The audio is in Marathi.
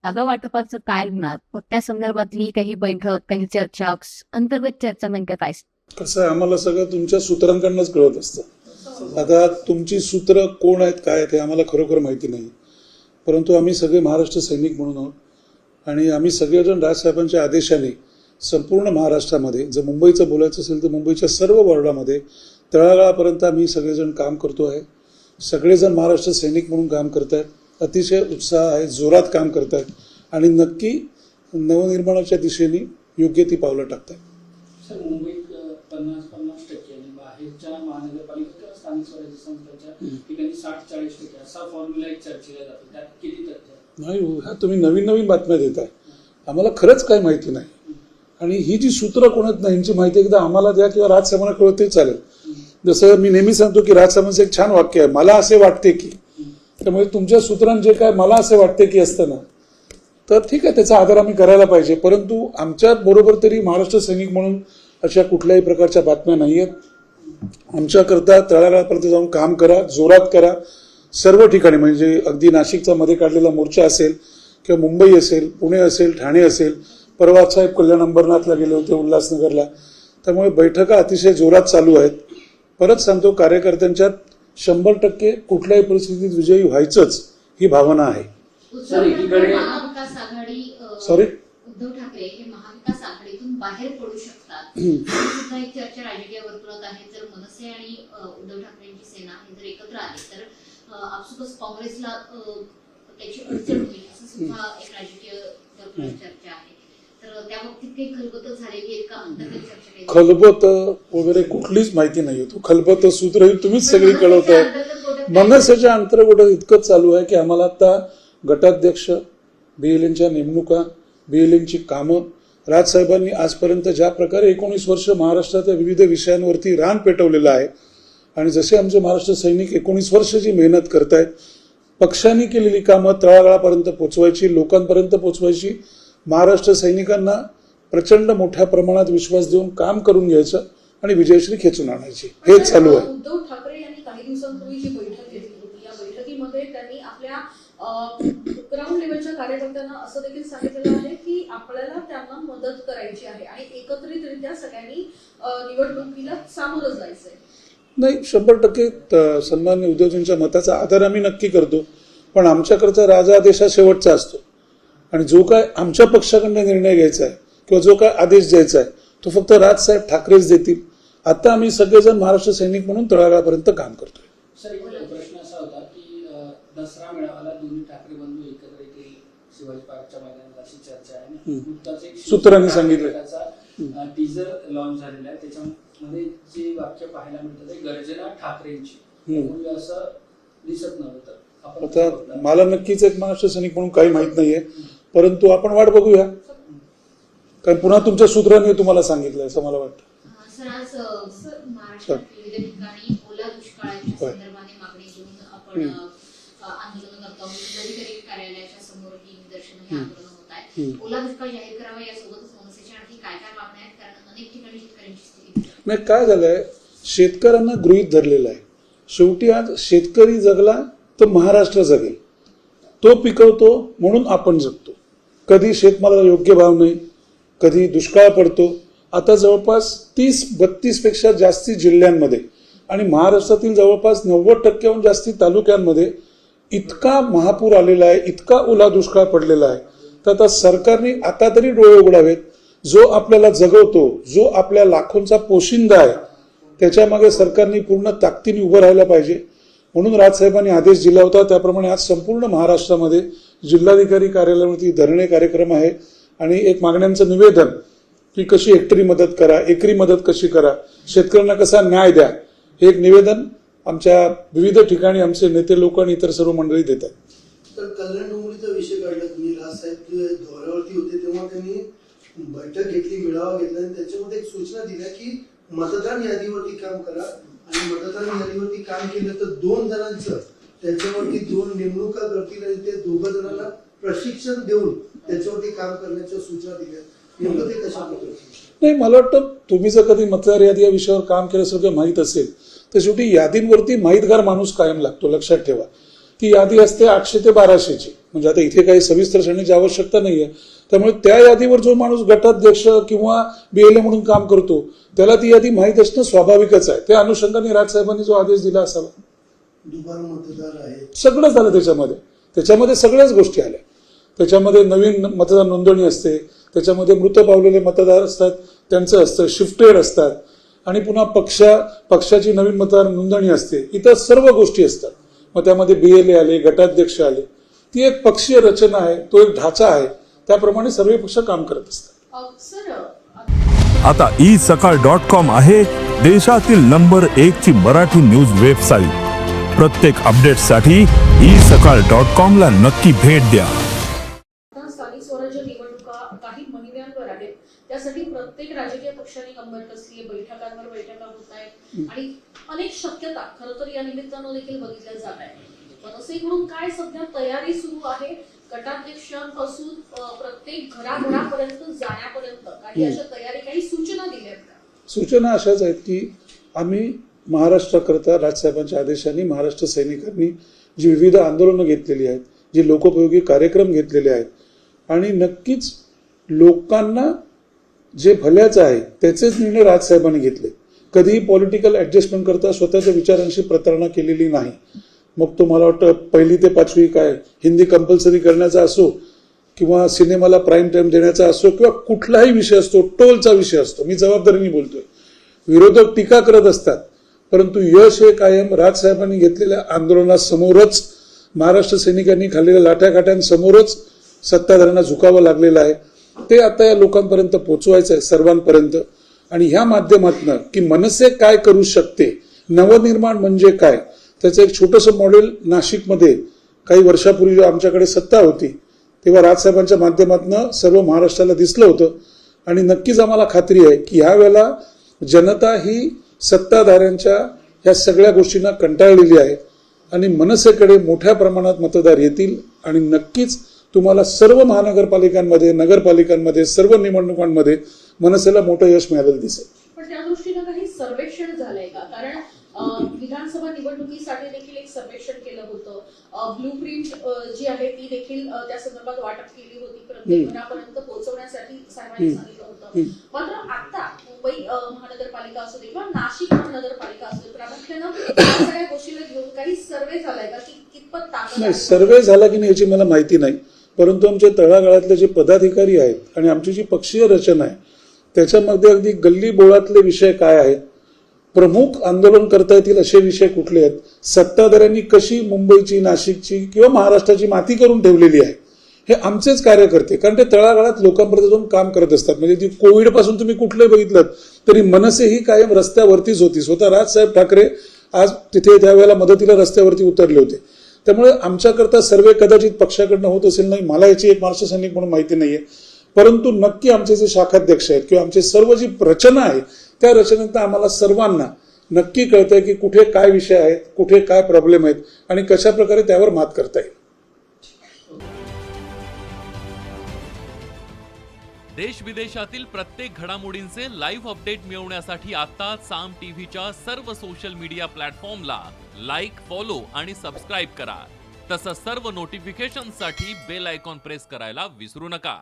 जागा वाटपाचं काय होणार, मग त्या संदर्भातली काही बैठक, काही चर्चा, अंतर्गत चर्चा नेमक्या काय? कसं आहे, आम्हाला सगळं तुमच्या सूत्रांकडनंच कळत असतं. आता तुमची सूत्र कोण आहेत काय आहेत हे आम्हाला खरोखर माहिती नाही, परंतु आम्ही सगळे महाराष्ट्र सैनिक म्हणून आहोत आणि आम्ही सगळेजण राजसाहेबांच्या आदेशाने संपूर्ण महाराष्ट्रामध्ये, जर मुंबईचं बोलायचं असेल तर मुंबईच्या सर्व वॉर्डामध्ये तळागाळापर्यंत आम्ही सगळेजण काम करतो आहे. सगळेजण महाराष्ट्र सैनिक म्हणून काम करत आहेत, अतिशय उत्साह आहे, जोरात काम करत आहेत आणि नक्की नवनिर्माणाच्या दिशेने योग्य ती पावलं टाकत आहेत. सर, मुंबईत 50-50% आणि बाहेरच्या महानगरपालिका किंवा स्थानिक स्वराज्य संस्थांच्या ठिकाणी 60-40% असा फॉर्म्युला एक चर्चेला जातो, त्यात किती तथ्य नाही हो, ह्या तुम्ही नवीन नवीन बातम्या देताय, आम्हाला खरंच काही माहिती नाही. आणि ही जी सूत्र कोणत नाही यांची माहिती एकदा आम्हाला द्या किंवा राजसाहेबांना कळवते चालेल. जसं मी नेहमी सांगतो की राजसाहेबांचं एक छान वाक्य आहे, मला असे वाटते की. त्यामुळे तुमच्या सूत्रांत जे काय मला असे वाटते की असतं ना, तर ठीक आहे, त्याचा आदर आम्ही करायला पाहिजे. परंतु आमच्या बरोबर तरी महाराष्ट्र सैनिक म्हणून अशा कुठल्याही प्रकारच्या बातम्या नाही आहेत. आमच्याकरता तळागाळापर्यंत जाऊन काम करा, जोरात करा, सर्व ठिकाणी. म्हणजे अगदी नाशिकचा मध्ये काढलेला मोर्चा असेल किंवा मुंबई असेल, पुणे असेल, ठाणे असेल, परवा साहेब कल्याण अंबरनाथला गेले होते, उल्हासनगरला. त्यामुळे बैठका अतिशय जोरात चालू आहेत. परत सांगतो, कार्यकर्त्यांच्यात 100% कुठल्याही परिस्थितीत विजयी व्हायचंच ही भावना आहे. सर, एकीकडे महाविकास आघाडी सॉरी उद्धव ठाकरे हे महाविकास आघाडीतून बाहेर पडू शकतात ही सुद्धा एक चर्चा राजकीय वर्तुळात आहे. जर मनसे आणि उद्धव ठाकरेंची सेना हे जर एकत्र आले तर आपसुकच काँग्रेसला त्याची अडचण होईल असं सुद्धा एक राजकीय वर्तुळात चर्चा आहे. तर त्या बाबतीत काही खलबत झालेली आहे का, अंतर्गत चर्चा केली? खलबत वगैरे कुठलीच माहिती नाही होतो. खलबत सूत्र ही तुम्हीच सगळी कळवताय. मनसेच्या अंतर्गत इतकंच चालू आहे की आम्हाला आता गटाध्यक्ष, BLNच्या नेमणुका, BLNची कामं, राजसाहेबांनी आजपर्यंत ज्या प्रकारे 19 वर्ष महाराष्ट्राच्या विविध विषयांवरती रान पेटवलेलं आहे आणि जसे आमचे महाराष्ट्र सैनिक 19 वर्ष जी मेहनत करतायत, पक्षांनी केलेली कामं तळागाळापर्यंत पोचवायची, लोकांपर्यंत पोचवायची, महाराष्ट्र सैनिकांना प्रचंड मोठ्या प्रमाणात विश्वास देऊन काम करून घ्यायचं आणि विजयश्री खेचून आणायची, हेच चालू आहे. उद्धव ठाकरे यांनी काही दिवसांपूर्वी जी बैठक घेतली होती, या बैठकीमध्ये त्यांनी आपल्या ग्राउंड लेवलच्या कार्यकर्त्यांना असं देखील सांगितलेलं आहे की आपल्याला त्यांना मदत करायची आहे आणि एकत्रितरित्या सगळ्यांनी निवडणुकीला सामोरं जायचंय. नाही, 100% सन्मान्य उद्धवजींच्या मताचा आदर आम्ही नक्की करतो, पण आमच्याकडचा राजा हा शेवटचा असतो आणि जो काय आमच्या पक्षाकडनं निर्णय घ्यायचा आहे किंवा जो काय आदेश द्यायचा आहे तो फक्त राजसाहेब ठाकरेच देतील. आता आम्ही सगळेजण महाराष्ट्र सैनिक म्हणून तळागाळापर्यंत काम करतोय. सर, एक प्रश्न असा होता की दसरा मेळाव्याला दोन्ही ठाकरे बंधू एकत्र येतील शिवाजी पार्कच्या मैदानात अशी चर्चा आहे ना. नुकताच एक सूत्रांनी सांगितलं. टीजर लॉन्च झालेला आहे, त्याच्यामध्ये जे वाक्य पाहायला मिळतं ते गर्जना ठाकरेंची, म्हणजे असं दिसत नव्हतं. आता मला नक्कीच एक महाराष्ट्र सैनिक म्हणून काही माहित नाहीये, परंतु आपण वाट बघूया, कारण पुन्हा तुमच्या सूत्रांनी तुम्हाला सांगितलं असं मला वाटतं. सर, आज महाराष्ट्रात विविध ठिकाणी ओला दुष्काळाच्या संदर्भाने मागणी घेऊन आपण आंदोलन करतो. जिल्हाधिकारी कार्यालयाच्या समोर ही निदर्शनं हे आंदोलन होत आहे. ओला दुष्काळ जाहीर करावा, यासोबतच मनसेच्या आणखी काय काय मागण्या आहेत, कारण अनेक ठिकाणी शेतकऱ्यांची स्थिती नाही. काय झालंय, शेतकऱ्यांना गृहीत धरलेलं आहे. शेवटी आज शेतकरी जगला तर महाराष्ट्र जगेल, तो पिकवतो म्हणून आपण जगतो. कधी शेतमालाला योग्य भाव नाही, कधी दुष्काळ पडतो. आता जवळपास 30-32 पेक्षा जास्ती जिल्ह्यांमध्ये आणि महाराष्ट्रातील जवळपास 90%हून जास्ती तालुक्यांमध्ये इतका महापूर आलेला आहे, इतका ओला दुष्काळ पडलेला आहे. तर आता सरकारने आता तरी डोळे उघडावेत. जो आपल्याला जगवतो, जो आपल्या लाखोंचा पोशिंदा आहे, त्याच्या मागे सरकारने पूर्ण ताकदीने उभं राहायला पाहिजे. म्हणून राजसाहेबांनी आदेश दिला होता, त्याप्रमाणे आज संपूर्ण महाराष्ट्रामध्ये जिल्हाधिकारी कार्यालयावरती धरणे कार्यक्रम आहे आणि एक मागण्यांचं निवेदन की कशी हेक्टरी मदत करा, एकरी मदत कशी करा, शेतकऱ्यांना कसा न्याय द्या, हे एक निवेदन आमच्या विविध ठिकाणी आमचे नेते लोक आणि इतर सर्व मंडळी देतात. तर कल्याण डोंगरीचा विषय काढला तुम्ही. राजसाहेब दौऱ्यावरती होते तेव्हा त्यांनी बैठक घेतली, मेळावा घेतला आणि त्याच्यामध्ये एक सूचना दिल्या की मतदान यादीवरती काम करा आणि मतदान यादीवरती काम केलं तर 2 जणांचं त्याच्यावरती 2 नेमणुका करतील आणि ते 2 जणांना प्रशिक्षण देऊन त्याच्यावरती काम करण्याच्या सूचना दिल्या. नेमकं ते कशा प्रकारे? नाही, मला वाटतं तुम्ही जर कधी मतदार यादी या विषयावर काम केल्यासारखं माहीत असेल तर शेवटी यादींवरती माहितगार माणूस कायम लागतो, लक्षात ठेवा. ती यादी असते 800 ते 1200ची. म्हणजे आता इथे काही सविस्तर सांगण्याची आवश्यकता नाहीये. त्यामुळे त्या यादीवर जो माणूस गटाध्यक्ष किंवा BLA म्हणून काम करतो त्याला ती यादी माहीत असणं स्वाभाविकच आहे. त्या अनुषंगाने राजसाहेबांनी जो आदेश दिला असावा. दुबार मतदार आहेत, सगळं झालं त्याच्यामध्ये सगळ्याच गोष्टी आल्या. त्याच्यामध्ये नवीन मतदार नोंदणी असते, त्याच्यामध्ये मृत पावलेले मतदार असतात त्यांचं असतं, शिफ्टेड असतात, आणि पुन्हा पक्षाची नवीन मतदार नोंदणी असते. इतर सर्व गोष्टी असतात. मग त्यामध्ये BLA आले, गटाध्यक्ष आले. ती एक पक्षीय रचना आहे, तो एक ढाचा आहे. त्याप्रमाणे सर्व पक्ष काम करत असतात. सर आता isakal.com आहे देशातील नंबर 1 ची मराठी न्यूज वेबसाईट. प्रत्येक अपडेटसाठी isakal.com ला नक्की भेट द्या. आता स्थानिक स्वराज्य निवडणुका काही महिन्यांवर आहेत. त्यासाठी प्रत्येक राजकीय पक्षाने कंबर कसली आहे, बैठकांवर बैठका होत आहेत आणि अनेक शक्यता खरं तर या निमित्तानं देखील बघितल्या जात आहेत. मनसेकडून काय सध्या तयारी सुरू आहे गटाध्यक्षांपासून प्रत्येक घराघरापर्यंत जाण्यापर्यंत? काही अशा तयारी, काही सूचना दिल्यात का? सूचना अशाच आहेत की आम्ही महाराष्ट्राकरता राजसाहेबांच्या आदेशाने महाराष्ट्र सैनिकांनी जी विविध आंदोलनं घेतलेली आहेत, जे लोकोपयोगी कार्यक्रम घेतलेले आहेत, आणि नक्कीच लोकांना जे भल्याचं आहे त्याचेच निर्णय राजसाहेबांनी घेतले. कधीही पॉलिटिकल ऍडजस्टमेंट करता स्वतःच्या विचारांशी प्रतारणा केलेली नाही. मग तो मला वाटतं 1ली ते 5वी काय हिंदी कंपल्सरी करण्याचा असो, किंवा सिनेमाला प्राईम टाइम देण्याचा असो, किंवा कुठलाही विषय असतो, टोलचा विषय असतो, मी जबाबदारीने बोलतोय. विरोधक टीका करत असतात, परंतु यश हे कायम राजसाहेबांनी घेतलेल्या आंदोलनासमोरच, महाराष्ट्र सैनिकांनी खाल्लेल्या लाठ्याकाठ्यांसमोरच सत्ताधाऱ्यांना झुकावं लागलेलं आहे. ते आता या लोकांपर्यंत पोहोचवायचं आहे, सर्वांपर्यंत. आणि ह्या माध्यमातून की मनसे काय करू शकते, नवनिर्माण म्हणजे काय, त्याचं एक छोटंसं मॉडेल नाशिकमध्ये काही वर्षापूर्वी जेव्हा आमच्याकडे सत्ता होती तेव्हा राजसाहेबांच्या माध्यमातून सर्व महाराष्ट्राला दिसलं होतं. आणि नक्कीच आम्हाला खात्री आहे की ह्या वेळेला जनता ही सत्ताधाऱ्यांच्या ह्या सगळ्या गोष्टींना कंटाळलेली आहे आणि मनसेकडे मोठ्या प्रमाणात मतदार येतील. आणि नक्कीच तुम्हाला सर्व महानगरपालिकांमध्ये, नगरपालिकांमध्ये, सर्व निवडणुकांमध्ये मनसेला मोठं यश मिळालेलं दिसेल. पण त्या दृष्टीनं काही सर्वेक्षण झालंय का? कारण विधानसभा निवडणुकीसाठी देखील एक सर्वेक्षण केलं होतं. ब्लूप्रिंट जी आहे ती देखील त्या संदर्भात वाटप केली होती, प्रत्येक घरापर्यंत पोहोचवण्यासाठी साहेबांनी सांगितलं होतं. मात्र आता मुंबई महानगरपालिका असू दे किंवा नाशिक महानगरपालिका असू दे, प्रामुख्यानं या सगळ्या गोष्टीला घेऊन काही सर्वे झालाय का की कितपत ताकद नाही, आहे? सर्वे झाला की नाही याची मला माहिती नाही, परंतु आमच्या तळागाळातले जे पदाधिकारी आहेत आणि आमची जी पक्षीय रचना आहे त्याच्यामध्ये अगदी गल्ली बोळातले विषय काय आहेत, प्रमुख आंदोलन करता येतील असे विषय कुठले आहेत, सत्ताधाऱ्यांनी कशी मुंबईची, नाशिकची किंवा महाराष्ट्राची माती करून ठेवलेली आहे, हे आमचेच कार्यकर्ते, कारण ते तळागाळात लोकांपर्यंत जाऊन काम करत असतात. म्हणजे ती कोविड पासून तुम्ही कुठलंही बघितलं तरी मनसे ही कायम रस्त्यावरतीच होती. स्वतः राजसाहेब ठाकरे आज तिथे त्यावेळेला मदतीला रस्त्यावरती उतरले होते. त्यामुळे आमच्याकरता सर्वे कदाचित पक्षाकडनं होत असेल, नाही मला याची एक महाराष्ट्र सैनिक म्हणून माहिती नाहीये, परंतु नक्की आमचे जे शाखाध्यक्ष आहेत किंवा आमचे सर्व जी रचना आहे त्या रचनेत आम्हाला सर्वांना नक्की कळतंय की कुठे काय विषय आहेत, कुठे काय प्रॉब्लेम आहेत आणि कशा प्रकारे त्यावर मात करता येईल. देश विदेशातील प्रत्येक घडामोडींचे लाईव्ह अपडेट मिळवण्यासाठी आता साम टीव्हीच्या सर्व सोशल मीडिया प्लॅटफॉर्मला लाईक, फॉलो आणि सबस्क्राईब करा. तसंच सर्व नोटिफिकेशनसाठी बेल आयकॉन प्रेस करायला विसरू नका.